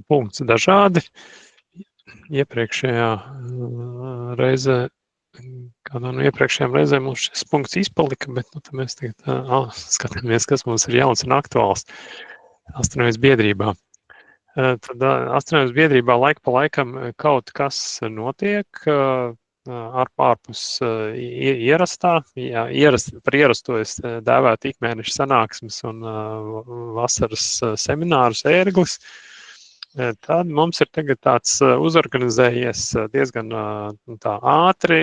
punkts dažādi. Iepriekšējā reizē, kādā no iepriekšējām reizēm mums šis punkts izpalika, bet tad mēs tagad skatāmies, kas mums ir jauns un aktuāls astronomijas biedrībā. Tad astronomijas biedrībā laika pa laikam kaut kas notiek ārpus ierastā. Par ierasto es dēvētu ikmēneša sanāksmes un vasaras seminārus ērglis. Tad mums ir tagad tāds uzorganizējies diezgan tā ātri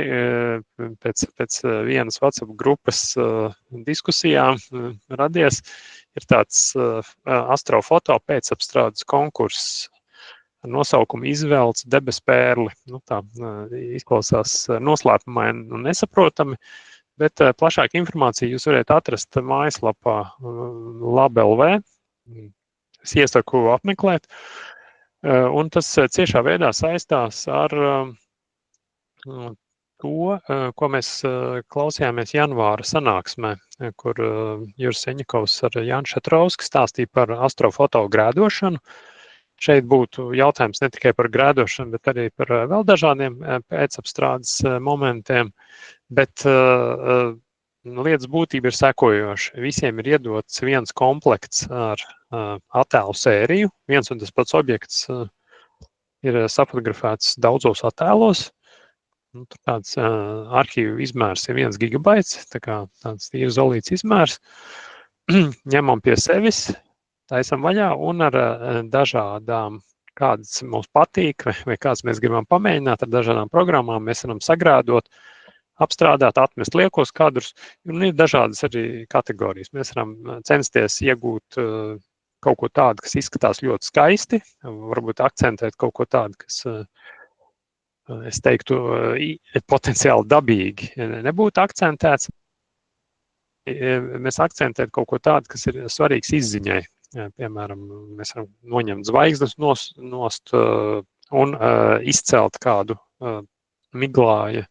pēc vienas WhatsApp grupas diskusijām radies. Ir tāds astrofoto pēcapstrādes konkurss ar nosaukumu Izvelc debes pērli. Tā izklausās noslēpumaini un nesaprotami, bet plašāku informāciju jūs varat atrast mājaslapā Lab.lv. Es iesaku apmeklēt. Un tas ciešā veidā saistās ar to, ko mēs klausījāmies janvāra sanāksmē, kur Juris Seņikovs ar Jānu Šetrovski stāstīja par astrofoto grēdošanu. Šeit būtu jautājums ne tikai par grēdošanu, bet arī par vēl dažādiem pēcapstrādes momentiem. Bet lietas būtība ir sekojoša. Visiem ir iedots viens komplekts ar attēlu sēriju. Viens un tas pats objekts ir safotografēts daudzos attēlos. Tur tāds arhīvu izmērs ir 1 gigabaits, tā kā tāds zolīts izmērs. Ņemam pie sevis, taisam vaļā un ar dažādām, kādas mums patīk vai kādas mēs gribam pamēģināt, ar dažādām programmām mēs varam sagrādot, apstrādāt, atmest liekos kadrus. Un ir dažādas arī kategorijas. Mēs varam censties iegūt kaut ko tādu, kas izskatās ļoti skaisti, varbūt akcentēt kaut ko tādu, kas, es teiktu, potenciāli dabīgi nebūtu akcentēts. Mēs akcentēt kaut ko tādu, kas ir svarīgs izziņai. Piemēram, mēs varam noņemt zvaigznes nost un izcelt kādu miglāja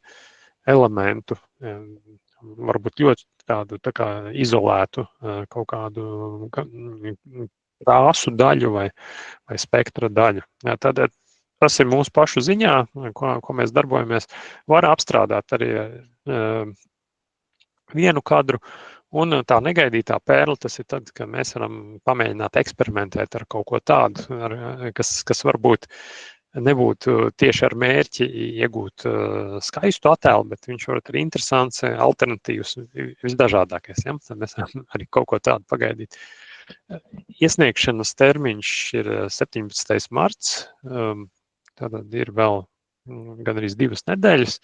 elementu, varbūt ļoti tādu tā kā izolētu kaut kādu krāsu daļu vai spektra daļu. Tad tas ir mūsu pašu ziņā, ko mēs darbojamies. Var apstrādāt arī vienu kadru, un tā negaidītā pērle, tas ir tad, ka mēs varam pamēģināt eksperimentēt ar kaut ko tādu, kas varbūt nebūtu tieši ar mērķi iegūt skaistu attēlu, bet viņš var arī interesants, alternatīvs, visdažādākais. Ja? Tad mēs varam arī kaut ko tādu pagaidīt. Iesniegšanas termiņš ir 17. marts, tātad ir vēl gandrīz 2 nedēļas.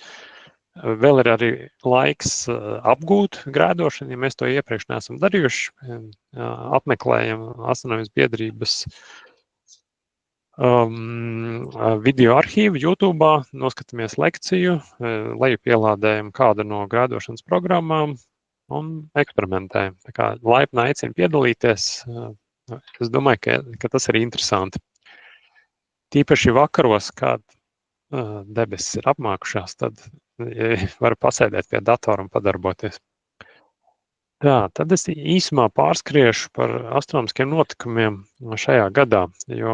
Vēl ir arī laiks apgūt grēdošanu, ja mēs to iepriekš neesam darījuši. Apmeklējam astronomijas biedrības video arhīvu YouTube, noskatāmies lekciju, lejupielādējam kādu no grēdošanas programmām un eksperimentējam. Tā kā laipni aicinu piedalīties. Es domāju, ka tas ir interesanti. Tīpaši vakaros, kad debesis ir apmākušās, tad var pasēdēt pie datora un padarboties. Tā, tad es īsumā pārskriešu par astronomiskiem notikumiem šajā gadā, jo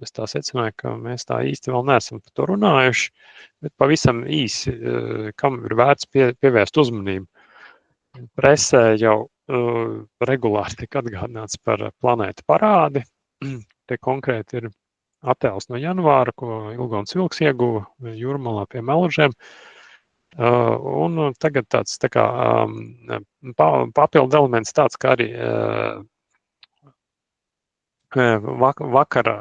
es tā secināju, ka mēs tā īsti vēl neesam par to runājuši, bet pavisam īsi, kam ir vērts pievērst uzmanību. Presē jau regulāri tiek atgādināts par planētu parādi. Te konkrēti ir attēls no janvāra, ko Ilgons Vilks ieguva Jūrmalā pie Melužiem. Un tagad tāds tā kā papildu elements tāds, kā arī vakara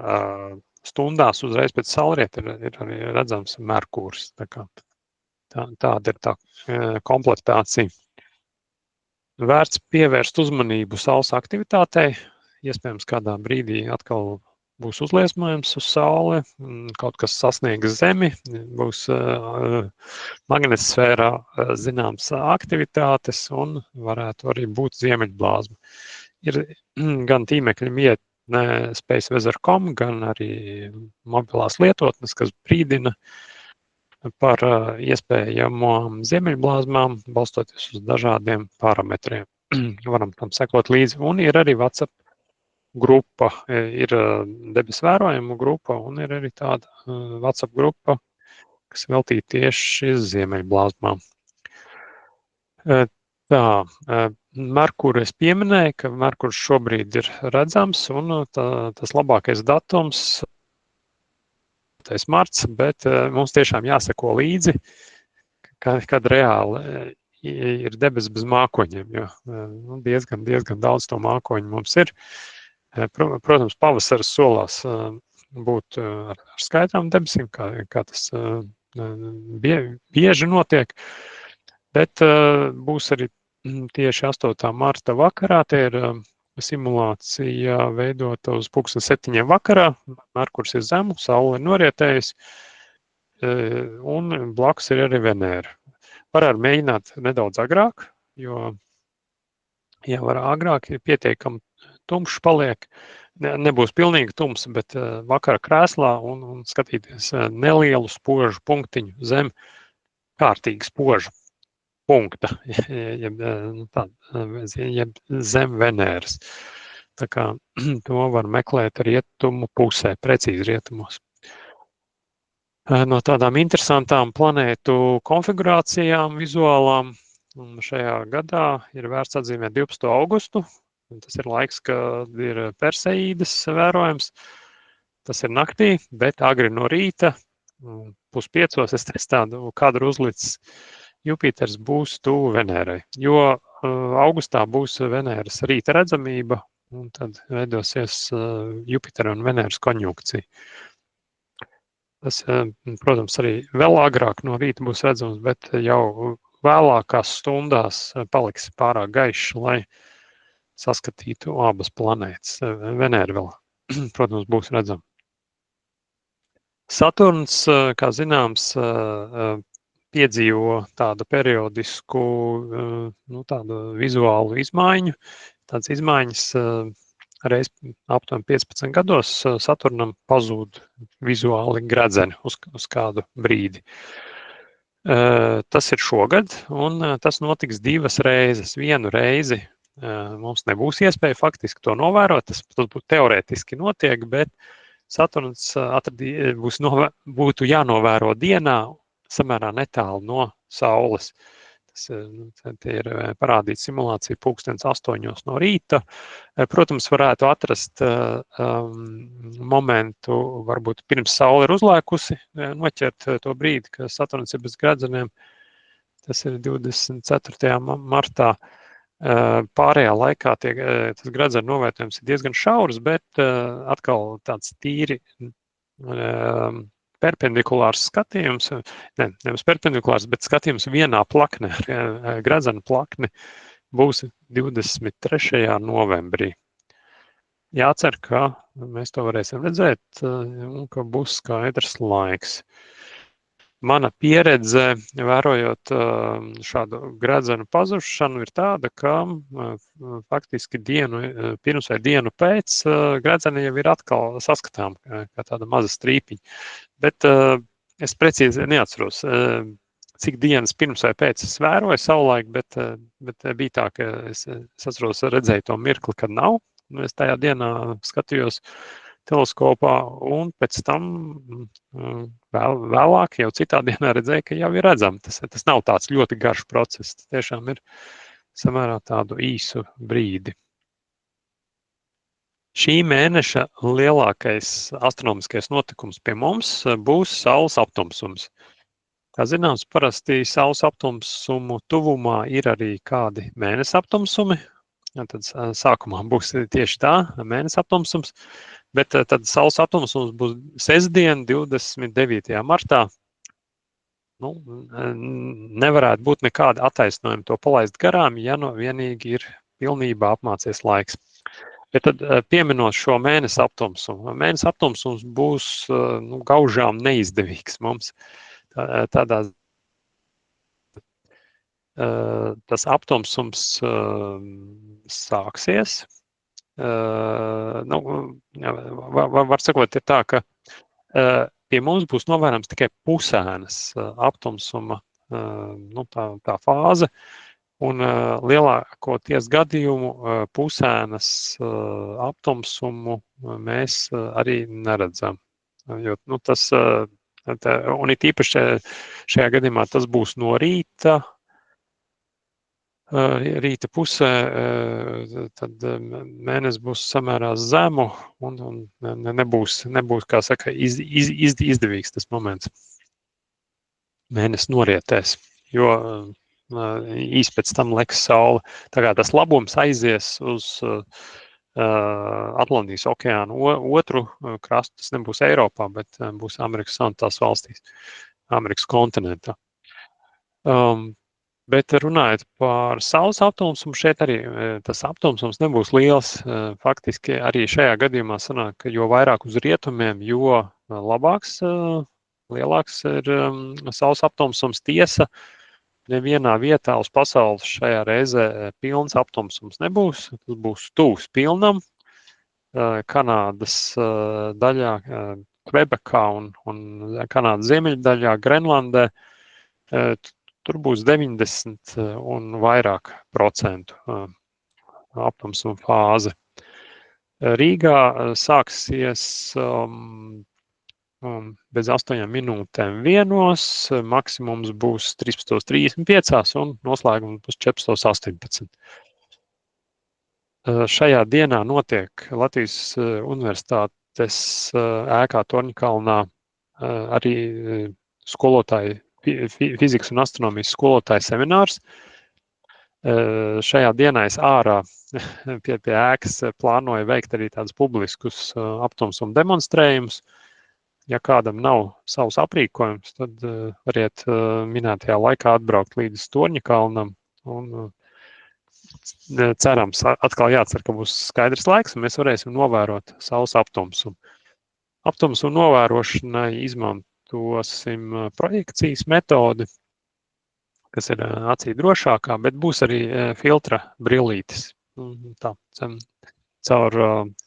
stundās uzreiz pēc saulrieta ir arī redzams Merkūrs. Tāda ir tā komplektācija. Vērts pievērst uzmanību saules aktivitātei. Iespējams, kādā brīdī atkal būs uzliesmojums uz sauli, kaut kas sasniegs Zemi, būs magnetosfērā zināmas aktivitātes un varētu arī būt ziemeļblāzma. Ir gan tīmekļa vietne spaceweather.com, gan arī mobilās lietotnes, kas brīdina par iespējamām ziemeļblāzmām, balstoties uz dažādiem parametriem. Varam tam sekot līdzi. Un ir arī WhatsApp grupa, ir debesu vērojumu grupa un ir arī tāda WhatsApp grupa, kas veltīta tieši ziemeļblāzmām. Tā, Merkuru es pieminēju, ka Merkurs šobrīd ir redzams, un tas labākais datums marts, bet mums tiešām jāseko līdzi, kad reāli ir debesis bez mākoņiem, jo diezgan daudz to mākoņu mums ir. Protams, pavasaris solās būt ar skaidrām debesīm, kā tas bieži notiek, bet būs arī tieši 8. marta vakarā, tie ir simulācija veidota uz 7:00 vakarā, Merkurs ir zemu, Saule ir norietējusi, un blakus ir arī Venēra. Varētu mēģināt nedaudz agrāk, jo, ja var agrāk, ir pietiekami tumšs paliek. Nebūs pilnīgi tums, bet vakara krēslā un skatīties nelielu spožu punktiņu zem kārtīgi spoža punkta, jeb zem Venēras. Tā kā to var meklēt rietumu pusē, precīzi rietumos. No tādām interesantām planētu konfigurācijām, vizuālām, un šajā gadā ir vērts atzīmēt 12. augustu. Tas ir laiks, kad ir Perseīdes vērojams. Tas ir naktī, bet agri no rīta, 4:30, es tādu kadru uzlicis, Jupiters būs tuvu Venērai, jo augustā būs Venēras rīta redzamība, un tad veidosies Jupitera un Venēras konjunkcija. Tas, protams, arī vēl agrāk no rīta būs redzams, bet jau vēlākās stundās paliks pārāk gaišs, lai saskatītu abas planētas. Venēra vēl, protams, būs redzama. Saturns, kā zināms, piedzīvo tādu periodisku, tādu vizuālu izmaiņu. Tādas izmaiņas reiz aptuveni 15 gados Saturnam pazūd vizuāli gredzeni uz kādu brīdi. Tas ir šogad, un tas notiks 2 reizes. Vienu reizi mums nebūs iespēja faktiski to novērot, tas būtu teorētiski notiek, bet Saturns būtu jānovēro dienā samērā netālu no Saules. Tas ir parādīts simulācija 8:00 no rīta. Protams, varētu atrast momentu, varbūt pirms Saule ir uzlēkusi, noķert to brīdi, ka Saturns ir bez gredzeniem. Tas ir 24. martā. Pārējā laikā tas gredzenu novērtējums ir diezgan šaurs, bet atkal tāds tīri perpendikulārs skatījums, nevis perpendikulārs, bet skatījums vienā plaknē, gredzena plakni, būs 23. novembrī. Jācer, ka mēs to varēsim redzēt un ka būs skaidrs laiks. Mana pieredze, vērojot šādu gredzenu pazušanu, ir tāda, ka faktiski dienu pirms vai dienu pēc gredzeni jau ir atkal saskatām kā tāda maza strīpiņa. Bet es precīzi neatceros, cik dienas pirms vai pēc es vēroju savulaik, bet bija tā, ka es atceros, redzēju to mirkli, kad nav. Es tajā dienā skatījos teleskopā, un pēc tam vēlāk jau citā dienā redzēju, ka jau ir redzama. Tas nav tāds ļoti garš process, tas tiešām ir samērā tādu īsu brīdi. Šī mēneša lielākais astronomiskais notikums pie mums būs Saules aptumsums. Kā zināms, parasti Saules aptumsumu tuvumā ir arī kādi mēnesa aptumsumi. Tad sākumā būs tieši tā, mēnesa aptumsums, bet tad Saules aptumsums būs sestdien, 29. martā. Nevarētu būt nekāda attaisnojuma to palaist garām, ja vienīgi ir pilnībā apmācies laiks. Bet tad pieminot šo mēnesa aptumsumu. Mēnesa aptumsums būs gaužām neizdevīgs mums. Tas aptumsums sāksies. Var sakot, ir tā, ka pie mums būs novērams tikai pusēnas aptumsuma tā fāze. Un lielākoties gadījumu pusēnas aptumsumu mēs arī neredzam. Jo, tas, un it īpaši šajā gadījumā tas būs no rīta pusē, tad mēnesis būs samērā zemu un nebūs, kā saka, izdevīgs tas moments. Mēnesis norietēs, jo īsti pēc tam leks saule. Tā kā tas labums aizies uz Atlantijas okeānu otru krastu, tas nebūs Eiropā, bet būs Amerikas Savienotās valstīs, Amerikas kontinentā. Bet runājot par saules aptumsumu, šeit arī tas aptumsums nebūs liels. Faktiski arī šajā gadījumā sanāk, ka jo vairāk uz rietumiem, jo labāks, lielāks ir saules aptumsums. Tiesa, nevienā vietā uz pasaules šajā reizē pilns aptumsums nebūs. Tas būs tuvs pilnam. Kanādas daļā, Kvebekā un Kanādas ziemeļdaļā, Grenlandē, tur būs 90 un vairāk procentu aptumsuma fāze. Rīgā sāksies bez 8 minūtēm vienos, maksimums būs 13:35 un noslēgums būs 14:18. Šajā dienā notiek Latvijas Universitātes ēkā Torņkalnā arī skolotāji, fizikas un astronomijas skolotāju seminārs. Šajā dienā es ārā pie ēkas plānoju veikt arī tādus publiskus aptumsuma demonstrējumus. Ja kādam nav savs aprīkojums, tad variet minētajā laikā atbraukt līdz Torņkalnam un cerams, atkal jācer, ka būs skaidrs laiks un mēs varēsim novērot saules aptumsumu. Aptumsumu novērošanai izmantosim projekcijas metodi, kas ir acī drošākā, bet būs arī filtra brillītes. Tā, caur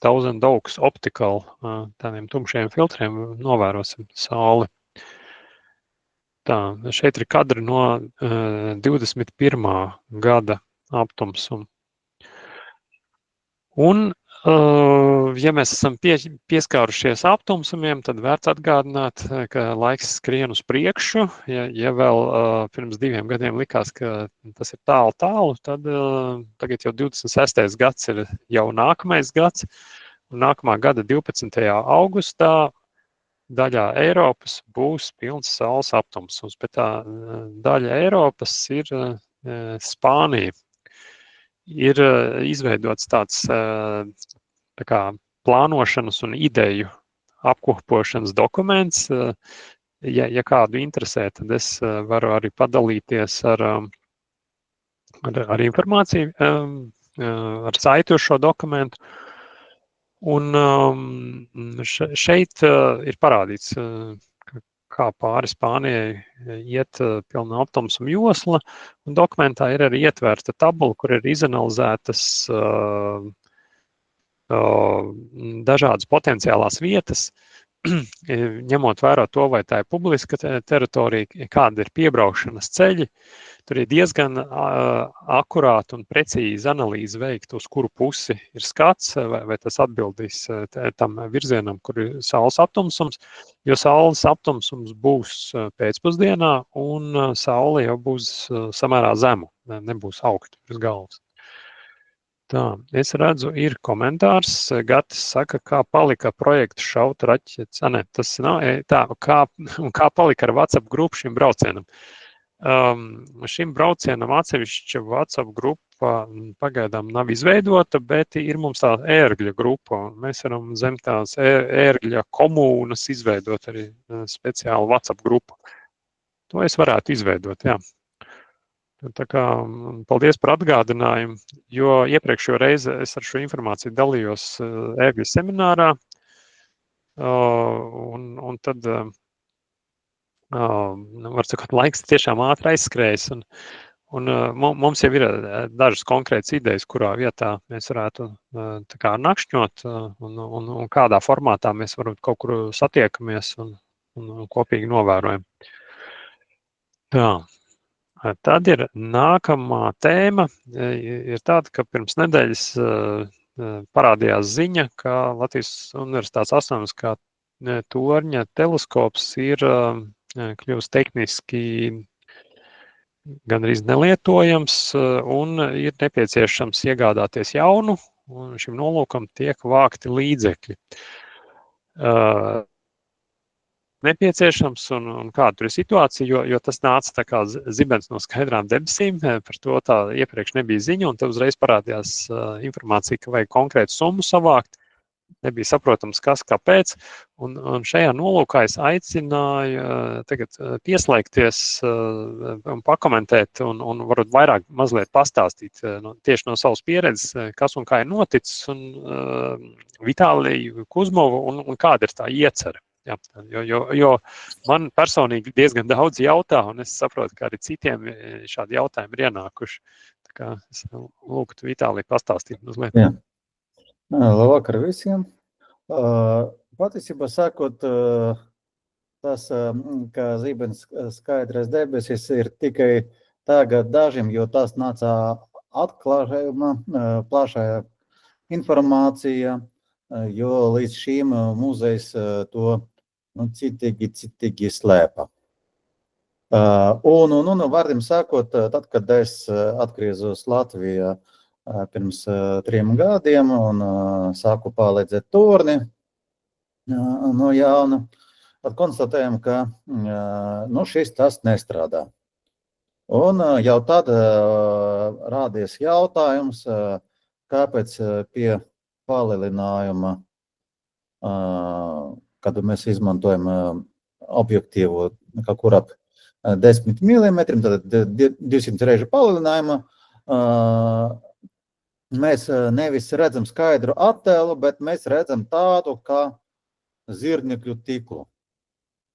Thousand Oaks Optical tādiem tumšiem filtriem novērosim sauli. Tā, šeit ir kadri no 21. gada aptumsumu. Un, ja mēs esam pieskārušies aptumsumiem, tad vērts atgādināt, ka laiks skrien uz priekšu. Ja vēl pirms 2 gadiem likās, ka tas ir tālu, tad tagad jau 26. gads ir jau nākamais gads. Un nākamā gada 12. augustā daļā Eiropas būs pilns saules aptumsums, bet tā daļa Eiropas ir Spānija. Ir izveidots tāds tā kā plānošanas un ideju apkopošanas dokuments. Ja kādu interesē, tad es varu arī padalīties ar informāciju, ar saiti uz šo dokumentu. Un šeit ir parādīts, kā pāri Spānijai iet pilna aptumsuma josla, un dokumentā ir arī ietverta tabula, kur ir izanalizētas dažādas potenciālās vietas, ņemot vērā to, vai tā ir publiska teritorija, kāda ir piebraukšanas ceļi. Tur ir diezgan akurāti un precīzi analīze veikt, uz kuru pusi ir skats, vai tas atbildīs tam virzienam, kur ir saules aptumsums, jo saules aptumsums būs pēcpusdienā un saule jau būs samērā zemu, nebūs augta uz galvas. Tā, es redzu, ir komentārs. Gatis saka, kā palika projekta šaut raķetes. Ne, tas nav tā, kā palika ar WhatsApp grupu šim braucienam. Šim braucienam atsevišķa WhatsApp grupa pagaidām nav izveidota, bet ir mums tā ērgļa grupa. Mēs varam zem tās ērgļa komūnas izveidot arī speciālu WhatsApp grupu. To es varētu izveidot, jā. Tā kā paldies par atgādinājumu, jo iepriekšējo reizi es ar šo informāciju dalījos ērgļa seminārā, un tad var sakot, laiks tiešām ātri aizskrējas, un mums jau ir dažas konkrētas idejas, kurā vietā mēs varētu tā kā nakšņot, un kādā formātā mēs varbūt kaut kur satiekamies un kopīgi novērojam. Tā. Tad ir nākamā tēma, ir tāda, ka pirms nedēļas parādījās ziņa, ka Latvijas Universitātes astronomiskā torņa teleskops ir kļuvis tehniski gandrīz nelietojams un ir nepieciešams iegādāties jaunu, un šim nolūkam tiek vākti līdzekļi. Nepieciešams un kāda tur ir situācija, jo tas nāca tā kā zibens no skaidrām debesīm, par to tā iepriekš nebija ziņa, un tad uzreiz parādījās informācija, ka vajag konkrētu summu savākt. Nebija saprotams, kas, kāpēc, un šajā nolūkā es aicināju tagad pieslēgties un pakomentēt un varbūt vairāk mazliet pastāstīt tieši no savas pieredzes, kas un kā ir noticis, un Vitāliju Kuzmovu un kāda ir tā iecerē. Jā, jo man personīgi diezgan daudz jautā, un es saprotu, ka arī citiem šādi jautājumi ir ienākuši. Tā kā es lūgtu Vitāliju pastāstīt mazliet. Jā. Labvakar visiem. Patiesībā sakot, tas, ka zibens skaidrais debesis ir tikai tagad dažiem, jo tas nāca atklājuma, plašā informācija, jo līdz šīm muzejs to citīgi slēpa. Un vārdiem sakot, tad, kad es atgriezos Latvijā pirms 3 gadiem un sāku palīdzēt torni no jauna, tad konstatējam, ka šis tas nestrādā. Un jau tad rādies jautājums, kāpēc pie palielinājuma, kad mēs izmantojam objektīvu kaut kur ap 10 mm, tad 200 reižu palielinājuma, mēs nevis redzam skaidru attēlu, bet mēs redzam tādu kā zirņekļu tīklu.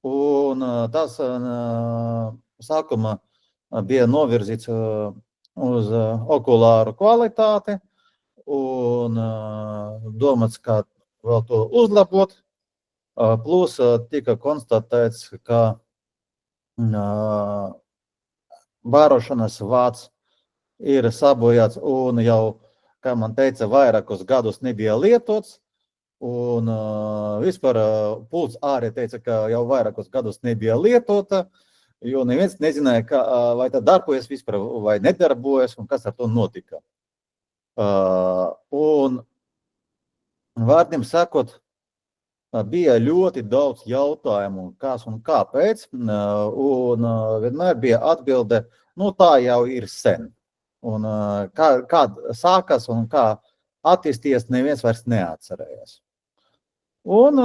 Un tas sākumā bija novirzīts uz okulāru kvalitāti un domāts, kā vēl to uzlabot. Plus tika konstatēts, ka barošanas vāts ir sabojāts un jau, kā man teica, vairākus gadus nebija lietots, un vispār pults arī teica, ka jau vairākus gadus nebija lietota, jo neviens nezināja, vai tā darbojas vispār vai nedarbojas, un kas ar to notika. Un vārdiem sakot, bija ļoti daudz jautājumu, kas un kāpēc, un vienmēr bija atbilde, tā jau ir sen. Un kā sākas un kā attīstījies, neviens vairs neatcerējās. Un,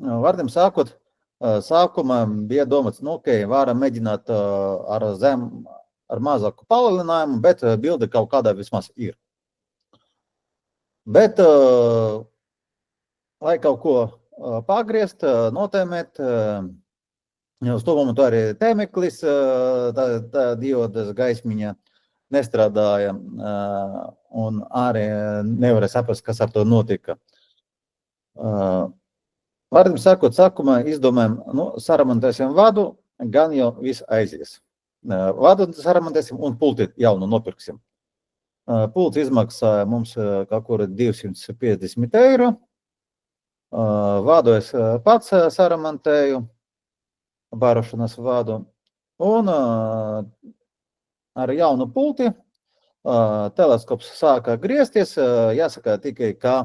vārdiem sakot, sākumā bija domāts, varam mēģināt ar mazāku palielinājumu, bet bilde kaut kādā vismaz ir. Bet, lai kaut ko pagriezt, notēmēt, uz to momentu arī tēmeklis, tā diodas gaismiņa, nestrādāja un arī nevarēja saprast, kas ar to notika. Vārdiem sakot, sākumā izdomājam, saramontēsim vadu, gan jau viss aizies. Vadu saramontēsim un pulti jaunu nopirksim. Pults izmaksāja mums kaut kur 250 eiro. Vadu es pats saramontēju, barošanas vadu. Un ar jaunu pulti teleskops sāka griezties, jāsaka tikai, ka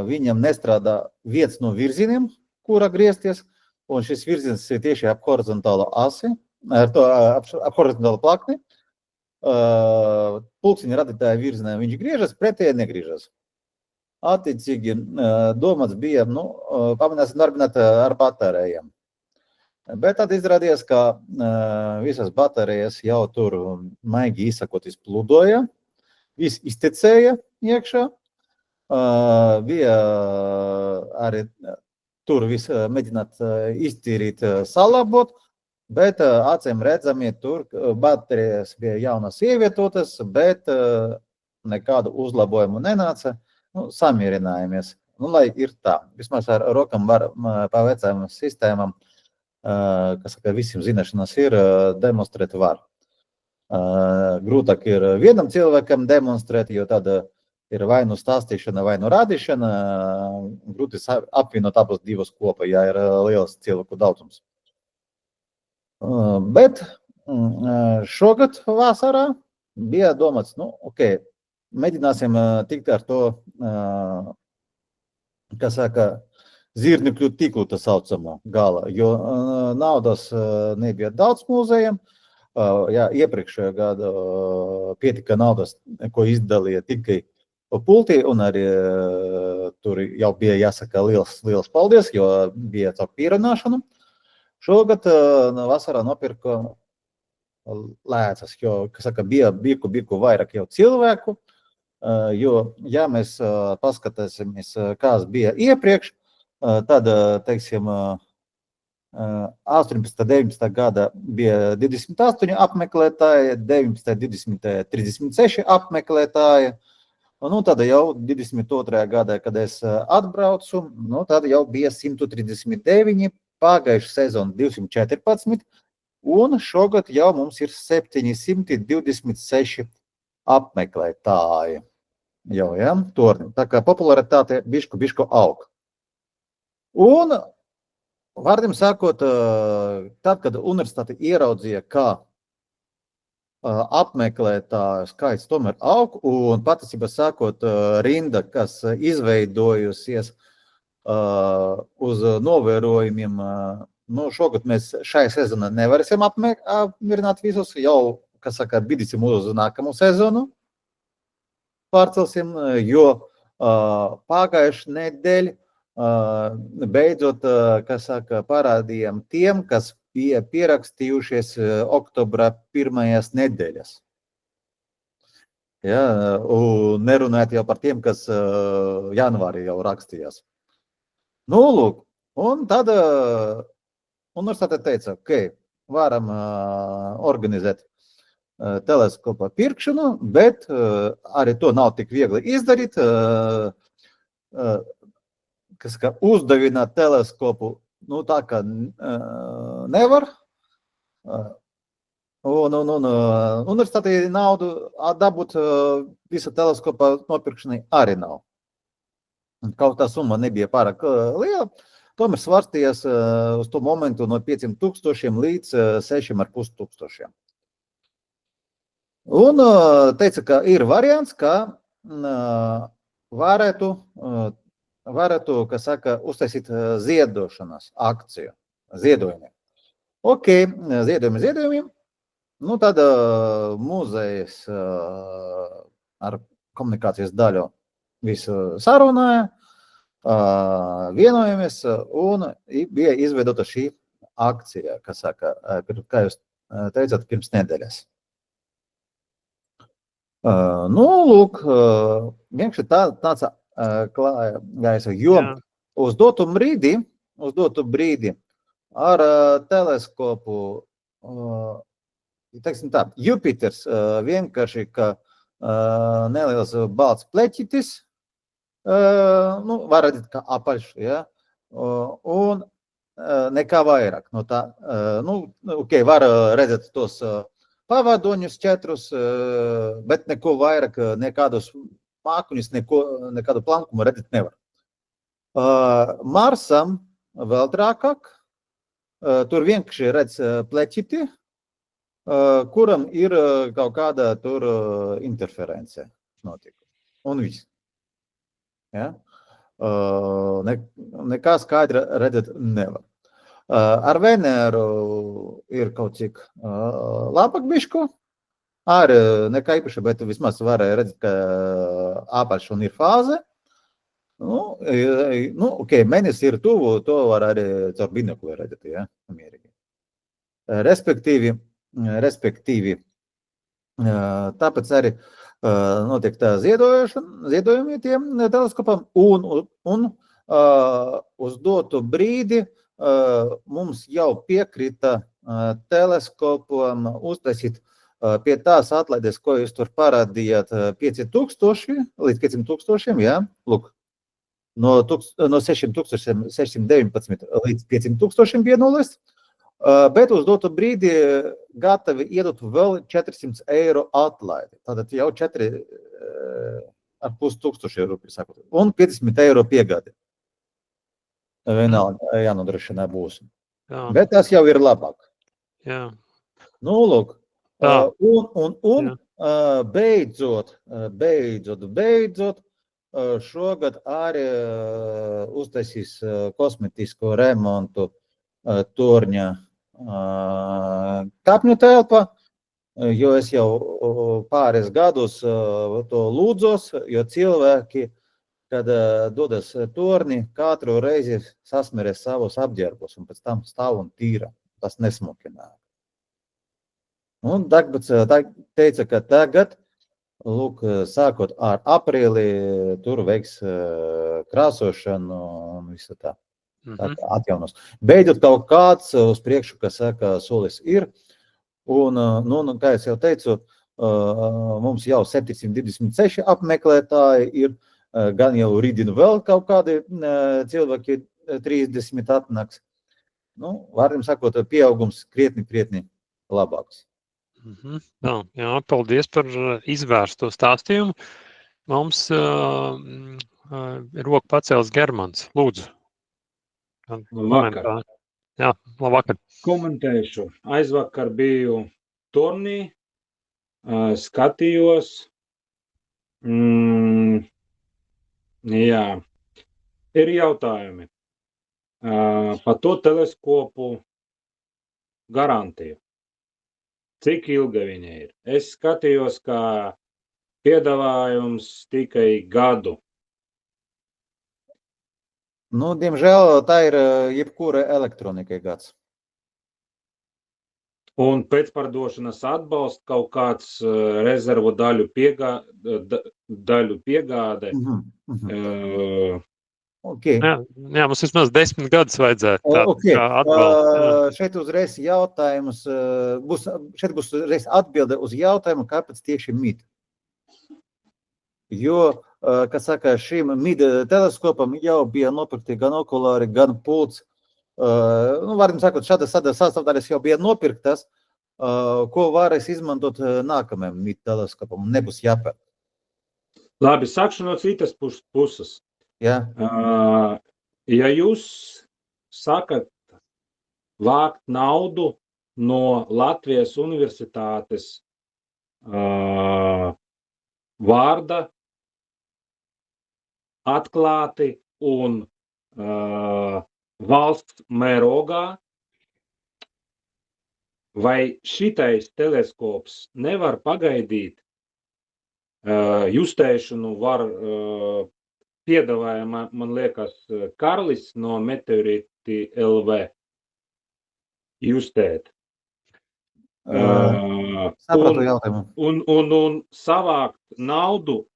viņam nestrādā viens no virzieniem, kura griezties, un šis virziens ir tieši ap horizontālo asi, ap horizontālo plakni. Pulksteņa radītāja virzienā viņš griežas, pretēji negriežas. Attiecīgi domāts bija, pamēģināsim darbināt ar baterējiem. Bet tad izrādījās, ka visas baterijas jau tur maigi izsakot izplūdoja, viss iztecēja iekšā, bija arī tur viss mēģināt iztīrīt, salabot, bet acīm redzami tur baterijas bija jaunas ievietotas, bet nekādu uzlabojumu nenāca, samierinājamies, lai ir tā. Vismaz ar rokam var pa vecām sistēmām kas saka, visiem zināšanas ir, demonstrēt var. Grūtāk ir vienam cilvēkam demonstrēt, jo tāda ir vai nu stāstīšana, vai nu rādīšana. Grūti apvienot abas divas kopā, ja ir liels cilvēku daudzums. Bet šogad vasarā bija domāts, mēģināsim tikt ar to, kas saka, zirnekļu tīklu tā saucamo gala, jo naudas nebija daudz mūzejiem. Iepriekšējā gada pietika naudas, ko izdalīja tikai pultī, un arī tur jau bija jāsaka liels paldies, jo bija caur pierunāšanu. Šogad vasarā nopirka lēcas, jo, kas saka, bija birku vairāk jau cilvēku, jo, ja mēs paskatāsimies, kāds bija iepriekš, tad, teiksim, 18. 19. gada bija 28 apmeklētāji, 19. 20. 36 apmeklētāji, tad jau 22. gadā, kad es atbraucu, tad jau bija 139, pagājuši sezonu 214, un šogad jau mums ir 726 apmeklētāji. Jau, torni. Tā kā popularitāte bišķu aug. Un, vārdiem sakot, tad, kad universitāte ieraudzīja, kā apmeklētāju skaits tomēr aug, un patiesībā sakot, rinda, kas izveidojusies uz novērojumiem, šogad mēs šai sezonā nevarēsim apmierināt visus, jau, kas saka, bidīsim uz nākamu sezonu, pārcelsim, jo pagājuši nedēļ beidzot, kas saka, parādījām tiem, kas bija pierakstījušies oktobra pirmajās nedēļas. Un nerunājot jau par tiem, kas janvārī jau rakstījās. Lūk, un tad universitāte teica, varam organizēt teleskopa pirkšanu, bet arī to nav tik viegli izdarīt, kas kā uzdavināt teleskopu, tā kā nevar. Un universitātei naudu dabūt visa teleskopa nopirkšanai arī nav. Kaut tā summa nebija pārāk liela, tomēr svarstījās uz to momentu no 5,000 līdz 6,500. Un teica, ka ir variants, ka varētu, kas saka, uztaisīt ziedošanas akciju, ziedojumi. Ziedojumi. Tad muzejs ar komunikācijas daļu visu sarunāja, vienojamies, un bija izveidota šī akcija, kas saka, kā jūs teicāt, pirms nedēļas. Lūk, vienkārši tāds klājās, jo uz dotu brīdi ar teleskopu, teiksim tā, Jupiters vienkārši, ka neliels balts pleķitis, var redzēt kā apaļš, un nekā vairāk no tā. Var redzēt tos pavadoņus 4, bet neko vairāk, nekādus mākuņus, nekādu plankumu redzēt nevar. Marsam vēl trākāk, tur vienkārši redz pleķiti, kuram ir kaut kāda tur interference notika. Un viss. Nekā skaidra redzēt nevar. Ar Veneru ir kaut cik labāk bišķu, arī nekā īpaši, bet vismaz varēja redzēt, ka apaļš un ir fāze. Mēnesis ir tuvu, to var arī caur binokuli redzēt, mierīgi. Respektīvi, tāpēc arī notiek tā ziedojumi tiem teleskopam, un uz dotu brīdi mums jau piekrita teleskopam uztaisīt pie tās atlaides, ko jūs tur parādījāt 5,000 līdz 500,000, lūk, no 6,619 līdz 500,000 bija nulles, Bet uz dotu brīdi gatavi iedot vēl 400 eiro atlaidi. Tātad jau 4,5 tūkstoši rupju, sakot. Un 50 eiro piegādi. Vienalga, jānodrošina būs. Jā. Bet tas jau ir labāk. Jā. Nu, lūk. Tā. Un beidzot, šogad arī uztaisīs kosmetisko remontu torņa kapņu telpa, jo es jau pāris gadus to lūdzos, jo cilvēki, kad dodas torni, katru reizi sasmerē savus apģērbus un pēc tam stāv un tīra. Tas nesmukinā. Un Dagbats teica, ka tagad, lūk, sākot ar aprīli, tur veiks krāsošanu un visu tā. Tā atjaunos. Beidzot kaut kāds uz priekšu, kas saka, solis ir. Un, kā es jau teicu, mums jau 726 apmeklētāji ir, gan jau rītdien vēl kaut kādi cilvēki 30 atnāks. Nu, varam sakot, pieaugums krietni labāks. Jā, paldies par izvērsto stāstījumu. Mums roku pacēlis Germans. Lūdzu. Labvakar. Jā, labvakar. Komentēšu. Aizvakar biju turnī, skatījos. Jā, ir jautājumi par to teleskopu garantiju. Cik ilga viņa ir? Es skatījos, ka piedāvājums tikai gadu. Nu, diemžēl tā ir jebkura elektronikai gads. Un pēcpārdošanas atbalsts kaut kāds rezervu daļu piegāde. Okay. Jā, mums vismaz 10 gadus vajadzētu atbalstu. Šeit uzreiz jautājums, šeit būs uzreiz atbilde uz jautājumu, kāpēc tieši MID. Jo, kas saka, šim MID teleskopam jau bija nopirkti gan okulāri, gan pults. Varam sakot, šādas sastāvdaļas jau bija nopirktas, ko varēs izmantot nākamajam MID teleskopam, nebūs jāpērk. Labi, sākšu no citas puses. Jā. Ja jūs sakat vākt naudu no Latvijas universitātes vārda atklāti un valsts mērogā, vai šitais teleskops nevar pagaidīt, justēšanu var piedāvājumā, man liekas, Karlis no Meteorīti LV justēt. Sapratu jautājumu. Un savākt naudu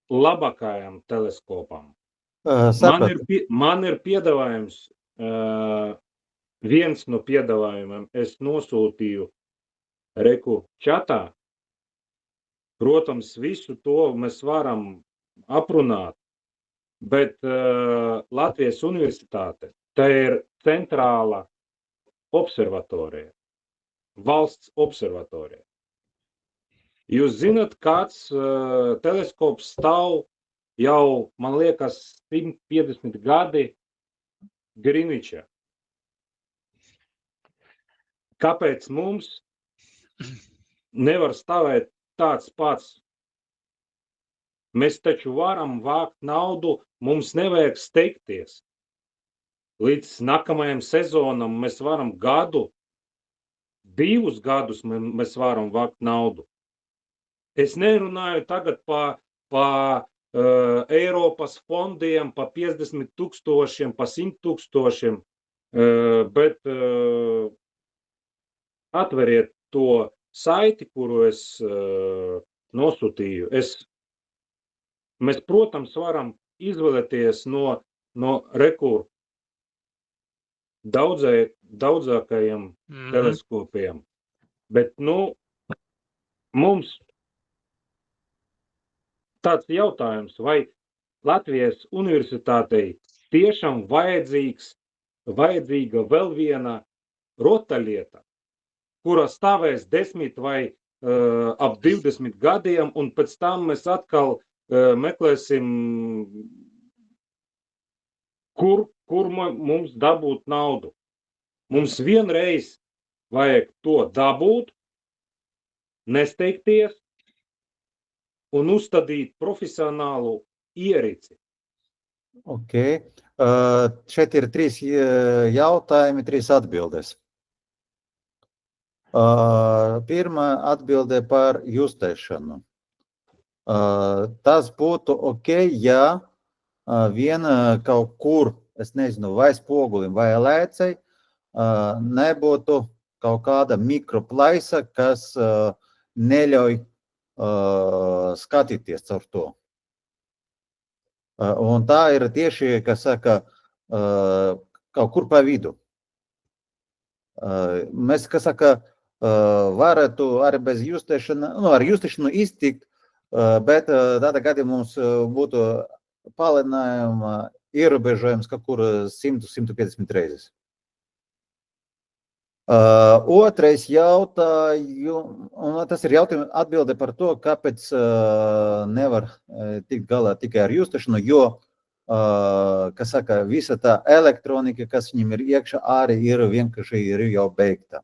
labākajam teleskopam. Man ir piedāvājums, viens no piedāvājumiem es nosūtīju reku čatā. Protams, visu to mēs varam aprunāt, bet Latvijas universitāte, tā ir centrāla observatorija, valsts observatorija. Jūs zināt, kāds teleskops stāv jau, man liekas, 150 gadi Greenwichā. Kāpēc mums nevar stāvēt tāds pats? Mēs taču varam vākt naudu, mums nevajag steigties. Līdz nākamajam sezonam mēs varam gadu, 2 gadus mēs varam vākt naudu. Es nerunāju tagad pa Eiropas fondiem, pa 50 000, pa 100 000, bet atveriet to saiti, kuru es nosūtīju. Mēs, protams, varam izvēlēties no rekur daudzākajiem teleskopiem, bet, mums tāds jautājums, vai Latvijas universitātei tiešām vajadzīga vēl viena rotaļlieta, kura stāvēs 10 vai ap 20 gadiem, un pēc tam mēs atkal meklēsim, kur mums dabūt naudu. Mums vienreiz vajag to dabūt, nesteigties un uzstādīt profesionālu ierici. Ok. Šeit ir 3 jautājumi, 3 atbildes. Pirmā atbilde par justēšanu. Tas būtu ok, ja vien kaut kur, es nezinu, vai spogulim vai lēcei, nebūtu kaut kāda mikroplaisa, kas neļauj skatīties caur to. Un tā ir tieši, kas saka, kaut kur pa vidu. Mēs, kas saka, varētu arī bez justēšana, ar justēšanu iztikt, bet tādā gadījumā mums būtu palielinājuma ierobežojums kaut kur 100-150 reizes. Otrais jautājums, un tas ir jautājums atbilde par to, kāpēc nevar tikt galā tikai ar justēšanu, jo, kas saka, visa tā elektronika, kas viņam ir iekšā, arī ir vienkārši ir jau beigta.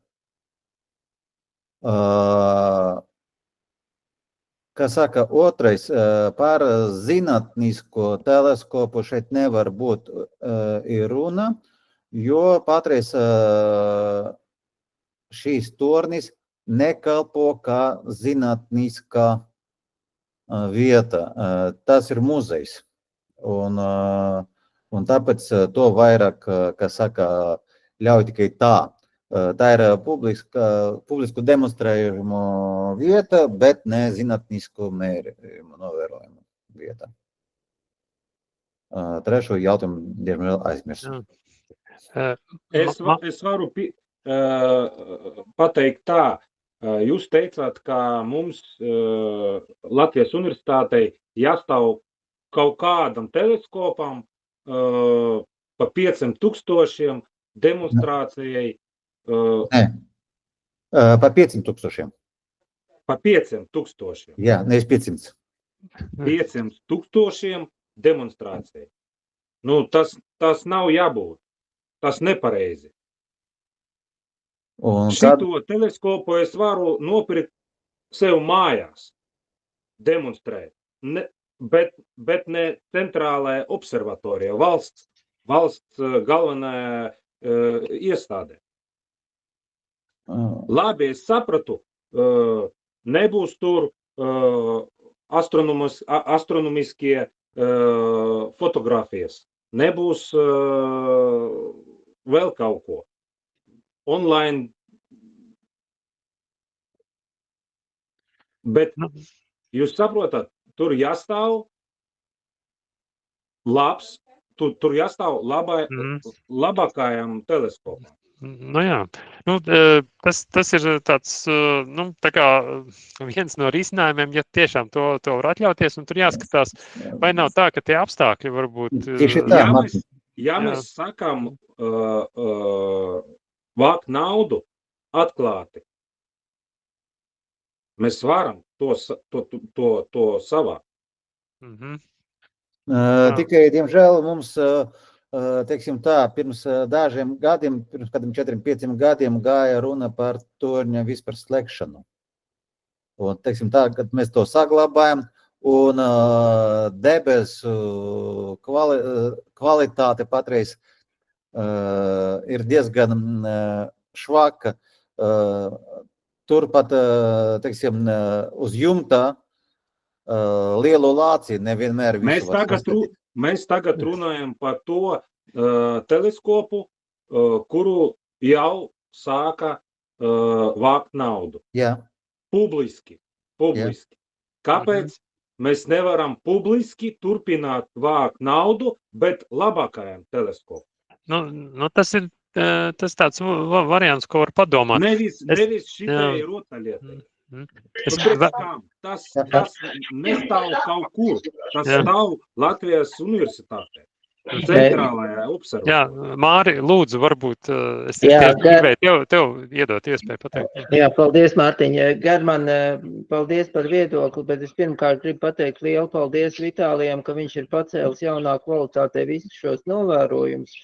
Kas saka, otrais, par zinātnisko teleskopu šeit nevar būt runa, jo patreiz šīs tornis nekalpo kā zinātniskā vieta. Tas ir muzejs. Un tāpēc to vairāk, kas saka, ļauj tikai tā. Tā ir publisku demonstrējumu vieta, bet ne zinātnisku mērījumu novērojumu vieta. Trešo jautājumu, diemžēl, aizmirsu. Es varu pateikt tā. Jūs teicāt, ka mums Latvijas universitātei jāstāv kaut kādam teleskopam pa 5000 demonstrācijai. Nē, pa 500 000. Pa 5000. Jā, nevis 500. 5000 demonstrācijai. Nu, tas nav jābūt. Tas nepareizi. Šito teleskopu es varu nopirkt sev mājās, demonstrēt, bet ne centrālajā observatorijā, valsts galvenajā iestādē. Labi, es sapratu, nebūs tur astronomiskie fotogrāfijas, nebūs vēl kaut ko. Online. Bet jūs saprotat, tur jāstāv labs, tur jāstāv labākajam teleskopam. Nu jā, tas ir tāds, tā kā viens no risinājumiem, ja tiešām to var atļauties, un tur jāskatās, vai nav tā, ka tie apstākļi varbūt... Ja mēs sakām vākt naudu atklāti, mēs varam to savākt. Tikai, diemžēl, mums, teiksim tā, pirms dažiem gadiem, pirms kādiem 4-5 gadiem gāja runa par torņa vispār slēgšanu. Un, teiksim tā, kad mēs to saglabājam, un debesu kvalitāte patreiz ir diezgan švaka. Turpat, teiksim, uz jumta lielu lāci nevienmēr visu var saskatīt. Mēs tagad runājam par to teleskopu, kuru jau sāka vākt naudu. Jā. Publiski. Jā. Kāpēc mēs nevaram publiski turpināt vākt naudu, bet labākajam teleskopam? Tas ir tāds variants, ko var padomāt. Nevis šitai rotaļlietai. Tas nestāv kaut kur. Tas stāv Latvijas universitātē. Centrālajā Jā, observatorija. Māri, lūdzu, varbūt es Jā, gribēju tev iedot iespēju pateikt. Jā, paldies, Mārtiņ. German, paldies par viedokli, bet es pirmkārt gribu pateikt lielu paldies Vitālijam, ka viņš ir pacēlis jaunā kvalitātē visus šos novērojumus.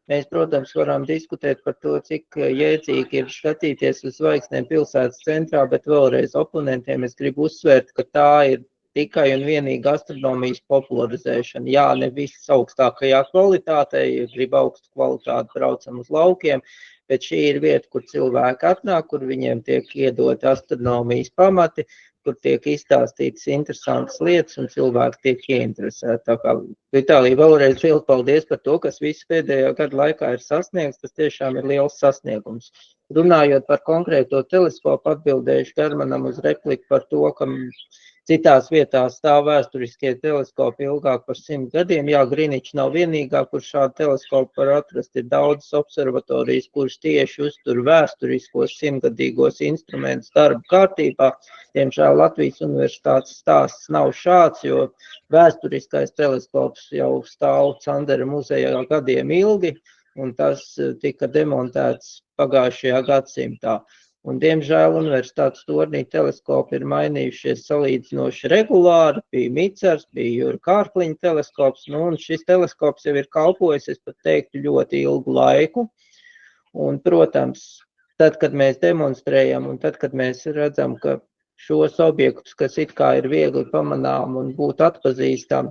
Mēs, protams, varam diskutēt par to, cik jēdzīgi ir skatīties uz zvaigznēm pilsētas centrā, bet vēlreiz oponentiem es gribu uzsvērt, ka tā ir tikai un vienīgi astronomijas popularizēšana. Jā, ne viss augstākajā kvalitātē, ja grib augstu kvalitāti, braucam uz laukiem, bet šī ir vieta, kur cilvēki atnāk, kur viņiem tiek iedot astronomijas pamati, kur tiek izstāstītas interesantas lietas un cilvēki tiek ieinteresēti. Tā kā Vitālija, vēlreiz lielu paldies par to, kas visu pēdējā gada laikā ir sasniegts, tas tiešām ir liels sasniegums. Runājot par konkrēto teleskopu, atbildējuši Germanam uz repliku par to, ka citās vietās stāv vēsturiskie teleskopi ilgāk par 100 gadiem. Jā, Greenwich nav vienīgā, kur šādu teleskopu var atrast. Ir daudzas observatorijas, kuras tieši uztur vēsturiskos 100-gadīgos instrumentus darba kārtībā. Diemžēl Latvijas universitātes stāsts nav šāds, jo vēsturiskais teleskops jau stāv Candera muzejā gadiem ilgi, un tas tika demontēts pagājušajā gadsimtā. Un, diemžēl, universitātes tornī teleskopi ir mainījušies salīdzinoši regulāri, bija Micers, bija Jura Kārkliņa teleskops, un šis teleskops jau ir kalpojis, es pat teiktu, ļoti ilgu laiku. Un, protams, tad, kad mēs demonstrējam un tad, kad mēs redzam, ka šos objektus, kas it kā ir viegli pamanām un būtu atpazīstami,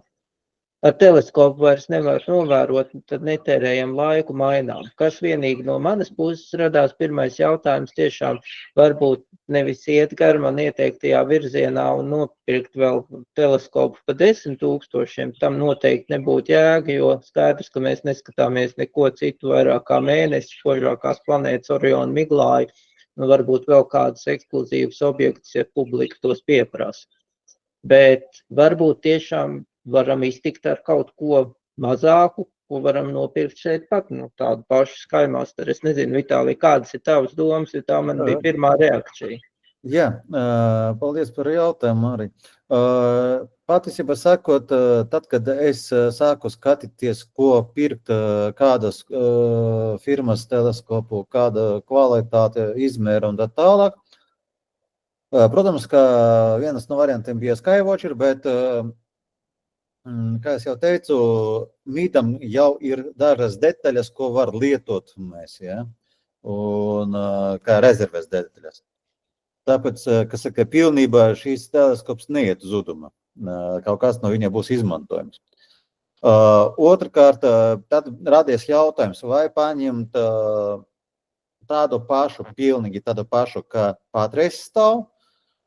ar teleskopu vairs nevar novērot, tad netērējam laiku, mainām. Kas vienīgi no manas puses radās pirmais jautājums, tiešām varbūt nevis iet German ieteiktajā virzienā un nopirkt vēl teleskopu pa 10 000, tam noteikti nebūtu jēga, jo skaidrs, ka mēs neskatāmies neko citu vairāk kā mēnesi, spožākās planētas Oriona miglāju, nu varbūt vēl kādas ekskluzīvas objektus, ja publika tos pieprasa. Bet varbūt tiešām varam iztikt ar kaut ko mazāku, ko varam nopirkt šeit pat, tādu pašu Skymaster. Es nezinu, Vitālija, kādas ir tavas domas, jo tā man bija pirmā reakcija. Jā, paldies par jautājumu arī. Patiesībā sakot, tad, kad es sāku skatīties, ko pirkt, kādas firmas teleskopu, kāda kvalitāte, izmēra un tā tālāk, protams, ka vienas no variantiem bija Skywatcher, bet kā es jau teicu, mītam jau ir dažas detaļas, ko var lietot mēs, ja? Un kā rezerves detaļas. Tāpēc, kas saka, pilnībā šīs teleskops neiet zuduma. Kaut kas no viņa būs izmantojams. Otrkārt, tad radies jautājums, vai paņemt tādu pašu, pilnīgi tādu pašu, kā patreiz stāv,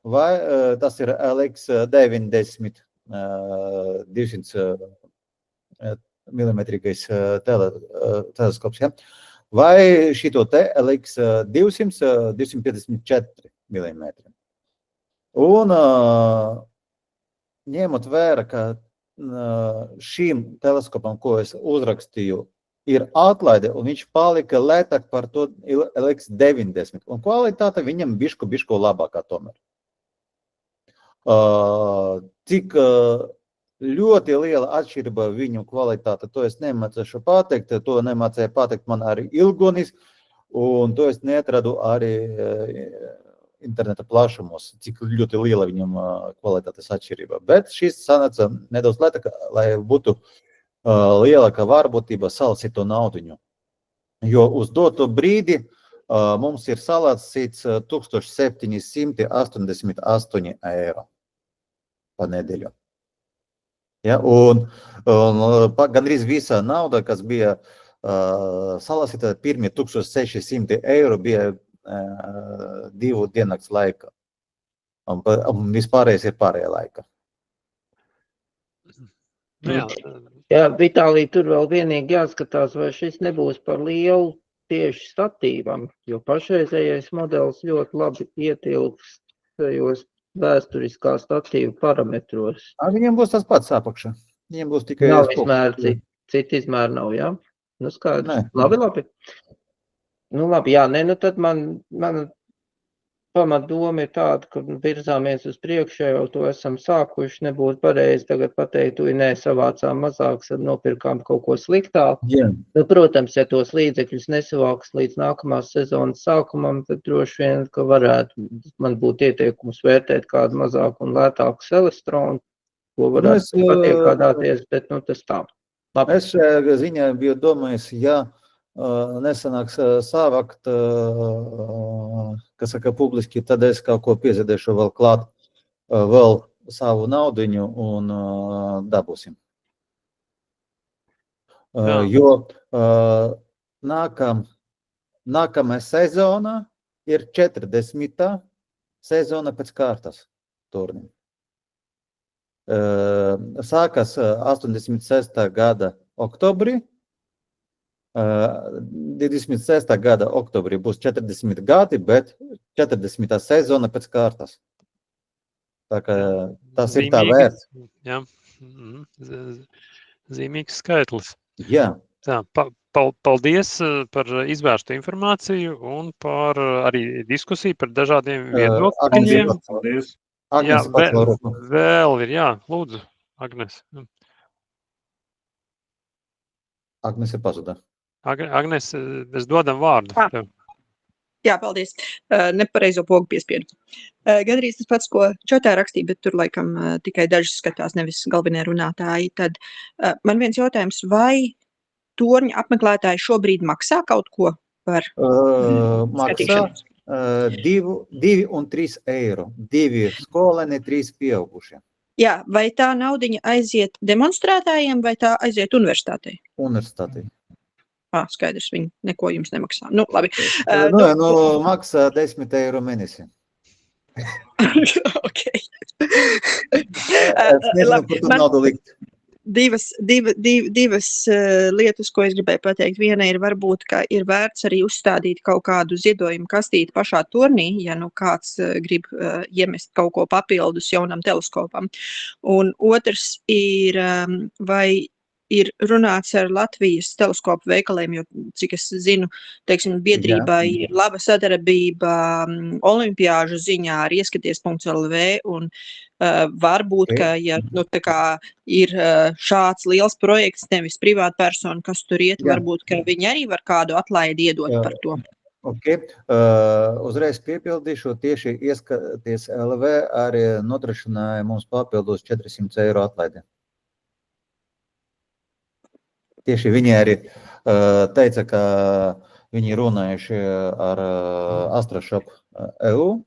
vai tas ir LX90 200 milimetrīgais teleskops, ja? Vai šito te LX200 254 milimetri. Un ņemot vērā, ka šīm teleskopam, ko es uzrakstīju, ir atlaide, un viņš palika lētāk par to LX90, un kvalitāte viņam bišķu labākā tomēr. Cik ļoti liela atšķirība viņu kvalitāte, to es nemācēšu pateikt, to nemācēja pateikt man arī Ilgonis, un to es neatradu arī interneta plašumos, cik ļoti liela viņam kvalitātes atšķirība. Bet šis sanāca nedaudz lētāk, lai būtu lielāka varbūtība salasīt to naudiņu. Jo uz doto brīdi mums ir salācīts 1788 eiro pa nedēļu. Ja, un gandrīz visa nauda, kas bija salasīta, pirmie 1600 eiro bija 2 diennakts laika. Un vispārējais ir pārējā laika. Jā, Vitālija, tur vēl vienīgi jāskatās, vai šis nebūs par lielu tieši statīvam, jo pašreizējais modelis ļoti labi ietilpst tajos vēsturiskā statīva parametros. Viņiem būs tas pats apakšā. Viņiem būs tikai nav izmēri, citi izmēri nav, jā? Nu skaidrs. Labi. Nu labi, jā, ne, nu tad man pamatdoma ir tāda, ka virzāmies uz priekšu, jau to esam sākuši, nebūtu pareizi tagad pateikt, nē, savācām mazāk, tad nopirkām kaut ko sliktāku. Jā. Nu, protams, ja tos līdzekļus nesavāks līdz nākamās sezonas sākumam, tad droši vien, ka varētu man būt ieteikums vērtēt kādu mazāku un lētāku Celestronu, ko varētu patiekādāties, bet tas tā. Labi. Es šajā ziņā biju domājis, ja nesanāks savākt, kas saka publiski, tad es kaut ko pieziedēšu vēl klāt, vēl savu naudiņu un dabūsim. Jo nākamā sezona ir 40. sezona pēc kārtas turnim. Sākas 86. gada oktobrī. 26. gada oktobrī būs 40 gadi, bet 40. sezona pēc kārtas. Tā kā tas ir tā vērts. Jā, zīmīgs skaitlis. Jā. Tā, paldies par izvērstu informāciju un par arī diskusiju par dažādiem viedokļiem. Paldies. Jā, vēl ir, jā, lūdzu, Agnes. Agnes ir pazuda. Agnes, es dodam vārdu. Jā, paldies. Nepareizo pogu piespiedu. Gandrīz tas pats, ko čatā rakstīja, bet tur laikam tikai daži skatās, nevis galvenie runātāji. Tad man viens jautājums, vai torņa apmeklētāji šobrīd maksā kaut ko par skatīšanos? Maksā 2 un 3 eiro. 2 skolēni, 3 pieaugušie. Jā, vai tā naudiņa aiziet demonstrētājiem, vai tā aiziet universitātei? Universitātei. Skaidrs, viņi neko jums nemaksā. Nu, labi. Maksā 10 eiro mēnesi. Ok. Es nezinu, kur tu naudu likt. Divas lietas, ko es gribēju pateikt. Viena ir varbūt, ka ir vērts arī uzstādīt kaut kādu ziedojumu kastīti pašā turnī, ja nu kāds grib iemest kaut ko papildus jaunam teleskopam. Un otrs ir, vai ir runāts ar Latvijas teleskopu veikaliem, jo, cik es zinu, teiksim, biedrībā ir laba sadarbība olimpiāžu ziņā ar ieskaties.lv un varbūt, ka, ja tā kā ir šāds liels projekts, nevis privātpersona, kas tur iet, varbūt, ka viņi arī var kādu atlaidi iedot par to. Ok, uzreiz piepildīšu, tieši ieskaties LV arī nodrošināja mums papildus 400 eiro atlaidi. Tieši viņi arī teica, ka viņi runājuši ar Astroshop EU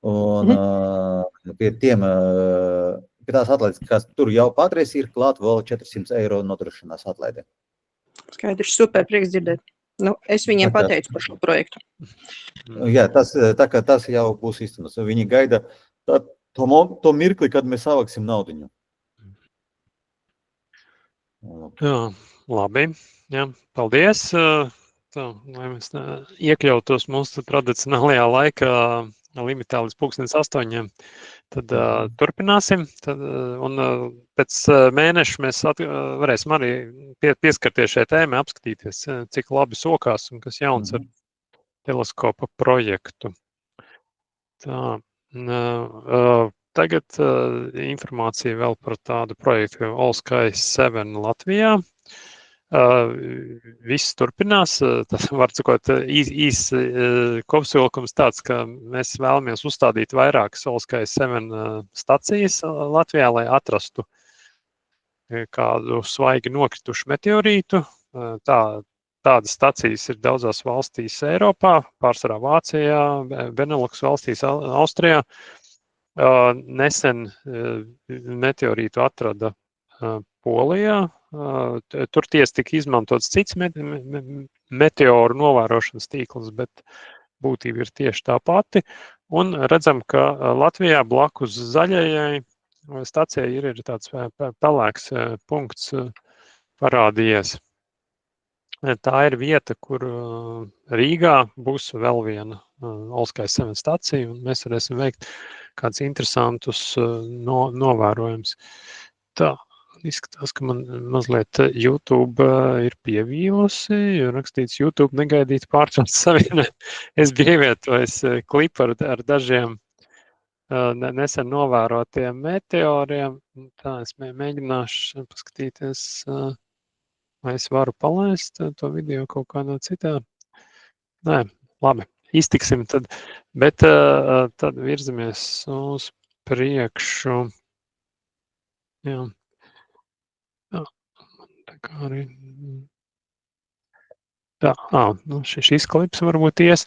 un pie tās atlaides, kas tur jau patreiz ir klāt, vēl 400 eiro nodrošinās atlaidi. Skaidrs, super, prieks dzirdēt. Nu, es viņiem pateicu par šo projektu. Jā, tas jau būs īstenos. Viņi gaida to mirkli, kad mēs savāksim naudiņu. Jā, labi. Jā, paldies. Tā, lai mēs iekļautos mūsu tradicionālajā laikā limitā līdz 8:00, tad turpināsim. Un pēc mēneša mēs varēsim arī pieskarties šai tēmai, apskatīties, cik labi sokās un kas jauns ar teleskopa projektu. Tā, tagad informācija vēl par tādu projektu kā All Sky 7 Latvijā. Viss turpinās. Tas var sakot īs kopsavilkums tāds, ka mēs vēlamies uzstādīt vairākas All Sky 7 stacijas Latvijā, lai atrastu kādu svaigi nokritušu meteorītu. Tādas stacijas ir daudzās valstīs Eiropā, pārsvarā Vācijā, Benelux valstīs, Austrijā. Nesen meteorītu atrada Polijā. Tur tiesa tika izmantots cits meteoru novērošanas tīkls, bet būtība ir tieši tā pati. Un redzam, ka Latvijā blakus zaļajai stacijai ir tāds pelēks punkts parādījies. Tā ir vieta, kur Rīgā būs vēl viena All Sky 7 stacija, un mēs varēsim veikt kādus interesantus novērojumus. Tā, Izskatās, ka man mazliet YouTube ir pievīlusi, jo rakstīts YouTube negaidīt pārtrauc savienē. Es biju ievietojis klipu ar dažiem nesen novērotiem meteoriem. Tā es mēģināšu paskatīties, vai es varu palaist to video kaut kādā citā. Nē, labi, iztiksim tad, bet tad virzamies uz priekšu. Jā. Tā kā arī tā, nu šis klips varbūt ies.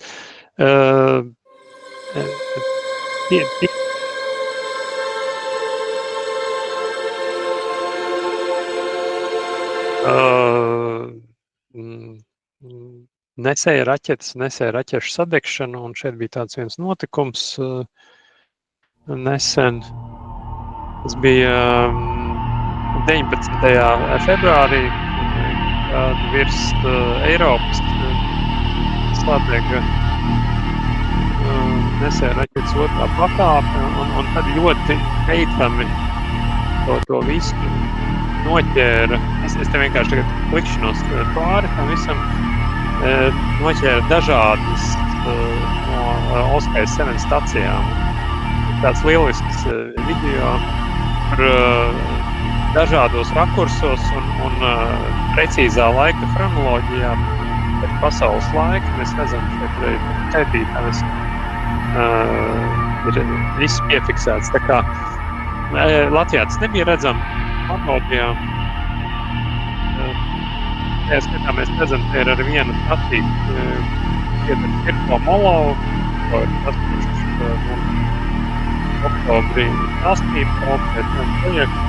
Nesēja raķešu sadegšanu, un šeit bija tāds viens notikums nesen. Tas bija 19. februārī, kad virs Eiropas sadega nesēja raķetes otrā pakāpe, un tad ļoti beidzami to visu noķēra. Es te vienkārši tagad klikšanos pāri tam visam, noķēra dažādas no Oskais 7 stacijām. Tāds lielisks video par dažādos rakursos un precīzā laika chronoloģijā pēc pasaules laika. Mēs redzam, ka ķētītājs ir viss piefiksēts. Tā kā Latvijā tas nebija redzam, Latvijā. Ja skatāmies, redzam, te ir ar vienu staciju, Kirko Molovu, ko ir tas, kurš oktobrī sastība, pēc tam projekts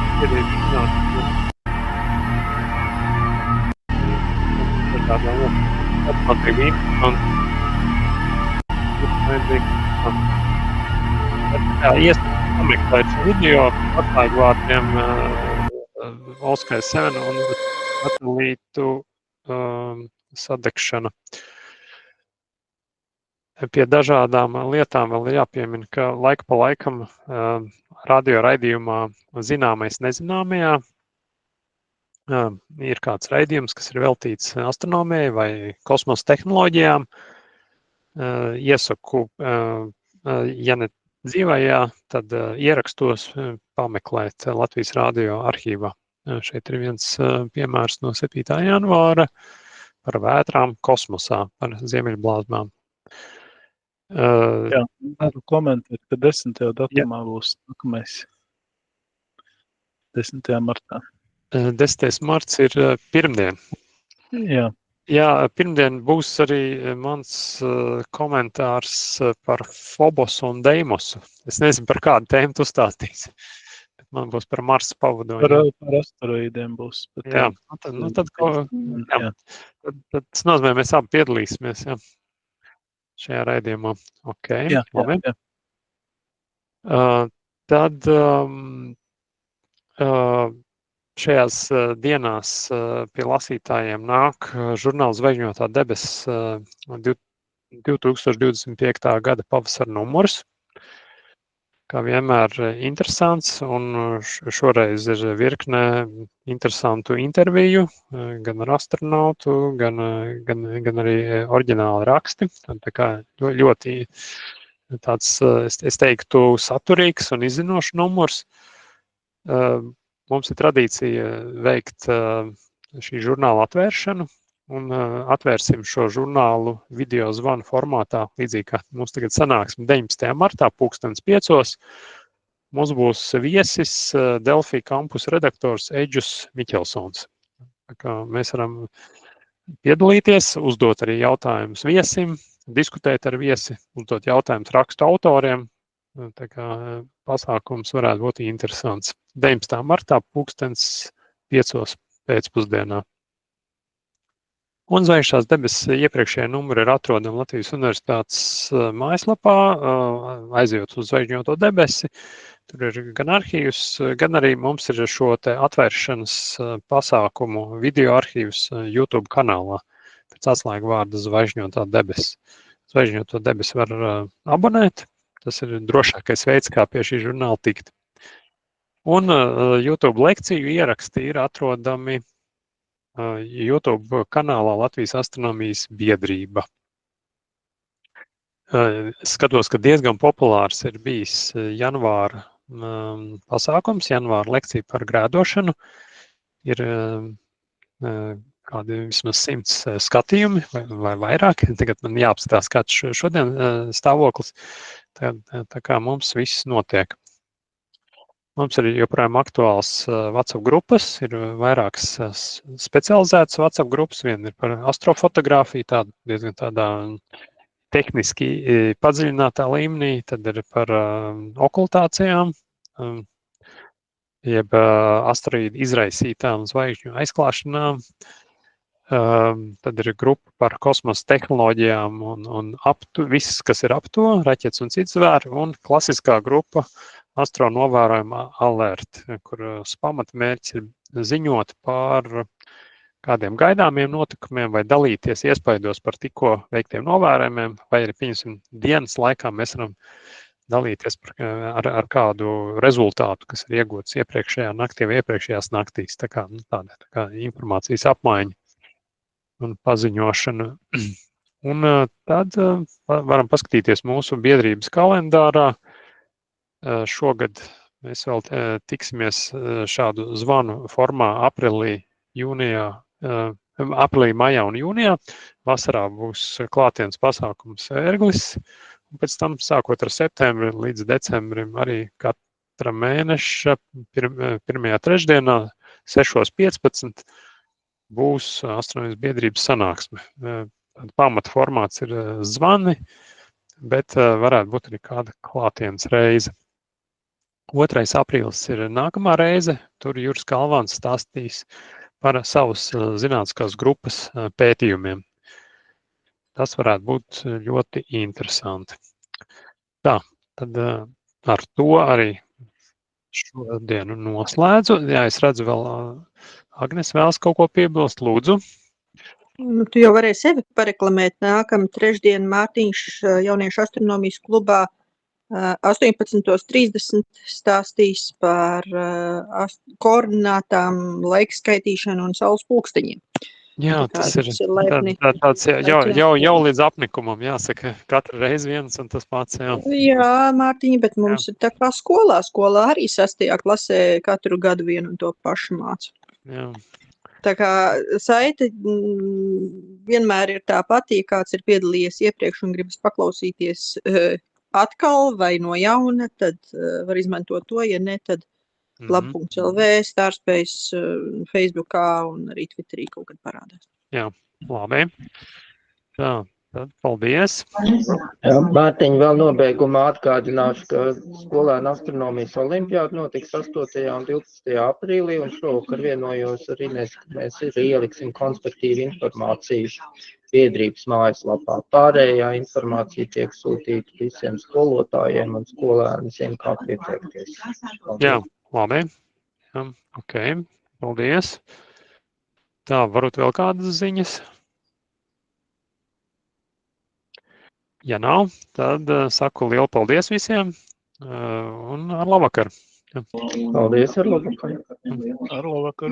ir tādām atpatīgi iespējams pameklēt video atslēgvārdiem Oskais 7 un satelītu sadegšana. Pie dažādām lietām vēl ir jāpiemina, ka laika pa laikam radio raidījumā zināmais nezināmajā ir kāds raidījums, kas ir veltīts astronomijai vai kosmosa tehnoloģijām. Iesaku, ja ne dzīvajā, tad ierakstos pameklēt Latvijas radio arhīvā. Šeit ir viens piemērs no 7. janvāra par vētrām kosmosā, par ziemeļblāzmām. Jā, varu komentēt, ka 10. datumā būs nākamais 10. martā. 10. marts ir pirmdien. Jā. Jā, pirmdien būs arī mans komentārs par Fobosu un Deimosu. Es nezinu, par kādu tēmu tu stāstīsi, bet man būs par Marsa pavadoņiem. Par asteroīdiem būs. Jā, tad tas nozīmē, mēs abi piedalīsimies, jā. Šajā raidījumā. Okay, jā. Tad šajās dienās pie lasītājiem nāk žurnāls Zvaigžņotā debesis 2025. gada pavasara numurs. Kā vienmēr interesants, un šoreiz ir virkne interesantu interviju, gan ar astronautu, gan arī oriģināli raksti. Tā kā ļoti tāds, es teiktu, saturīgs un izzinošs numurs. Mums ir tradīcija veikt šī žurnāla atvēršanu, un atvērsim šo žurnālu video zvanu formātā, līdzīgi kā mums tagad sanāksim 19. martā, 5:00. Mums būs viesis Delfī kampus redaktors Eģus Miķelsons. Tā kā mēs varam piedalīties, uzdot arī jautājumus viesim, diskutēt ar viesi, uzdot jautājumus rakstu autoriem. Tā kā pasākums varētu būt interesants. 19. martā 5:00 pēcpusdienā. Un Zvaigžņotās debesis iepriekšējie numuri ir atrodami Latvijas Universitātes mājaslapā, aizejot uz Zvaigžņoto debesi. Tur ir gan arhīvs, gan arī mums ir šo te atvēršanas pasākumu video arhīvs YouTube kanālā. Pēc atslēgu vārda Zvaigžņotā debesis. Zvaigžņoto debesi var abonēt. Tas ir drošākais veids, kā pie šī žurnāla tikt. Un YouTube lekciju ieraksti ir atrodami YouTube kanālā Latvijas astronomijas biedrība. Skatos, ka diezgan populārs ir bijis janvāra pasākums, janvāra lekcija par grēdošanu. Ir kādi vismaz 100 skatījumi vai vairāk. Tagad man jāapskatās, kāds šodien stāvoklis. Tā kā mums viss notiek. Mums ir joprojām aktuāls WhatsApp grupas, ir vairākas specializētas WhatsApp grupas. Viena ir par astrofotogrāfiju, diezgan tādā tehniski padziļinātā līmenī, tad ir par okultācijām, jeb asteroīdu izraisītām zvaigžņu aizklāšanām. Tad ir grupa par kosmosa tehnoloģijām un viss, kas ir ap to, raķetes un cits zvēri, un klasiskā grupa astronovērojuma alert, kuras pamatmērķis ir ziņot par kādiem gaidāmiem notikumiem vai dalīties iespaidos par tikko veiktiem novērojumiem, vai arī, pieņemsim, dienas laikā mēs varam dalīties ar kādu rezultātu, kas ir iegūts iepriekšējā naktī vai iepriekšējās naktīs. Tāda kā informācijas apmaiņa un paziņošana. Un tad varam paskatīties mūsu biedrības kalendārā. Šogad mēs vēl tiksimies šādu zvanu formā aprīlī, maijā un jūnijā. Vasarā būs klātienes pasākums Ērglis, un pēc tam sākot ar septembri līdz decembrim arī katra mēneša pirmajā trešdienā 6:15 būs astronomijas biedrības sanāksme. Pamata formāts ir zvani, bet varētu būt arī kāda klātienes reize. 2. aprīlis ir nākamā reize, tur Juris Kalvāns stāstīs par savus zinātniskās grupas pētījumiem. Tas varētu būt ļoti interesanti. Tā, tad ar to arī šodienu noslēdzu. Jā, es redzu vēl, Agnes vēlas kaut ko piebilst, lūdzu. Tu jau varēji sevi pareklamēt. Nākamā trešdiena Mārtiņš jauniešu astronomijas klubā 18:30 stāstīs par koordinātām, laika skaitīšanu un saules pulksteņiem. Jā, tas ir tāds jau līdz apnikumam, jāsaka, katru reizi viens un tas pats. Jā, Mārtiņa, bet mums ir tā kā skolā arī 6. klasē katru gadu vienu un to pašu mācu. Jā. Tā kā saite vienmēr ir tā pati, ja kāds ir piedalījies iepriekš un gribas paklausīties atkal vai no jauna, tad var izmantot to, ja ne, tad lab.lv, Stārspējas, Facebookā un arī Twitterī kaut kad parādās. Jā, labi. Tā, tad paldies. Jā, Mārtiņ, vēl nobeigumā atgādināšu, ka skolēnu astronomijas olimpiāda notiks 8. un 12. aprīlī, un šovakar vienojos ar Ines, ka mēs ieliksim konspektīvu informāciju biedrības mājaslapā. Pārējā informācija tiek sūtīta visiem skolotājiem un skolēni zina, kā pieteikties. Jā, labi. Jā, ok, paldies. Tā, varbūt vēl kādas ziņas? Ja nav, tad saku lielu paldies visiem un ar labvakar. Paldies, ar labvakar. Ar labvakar.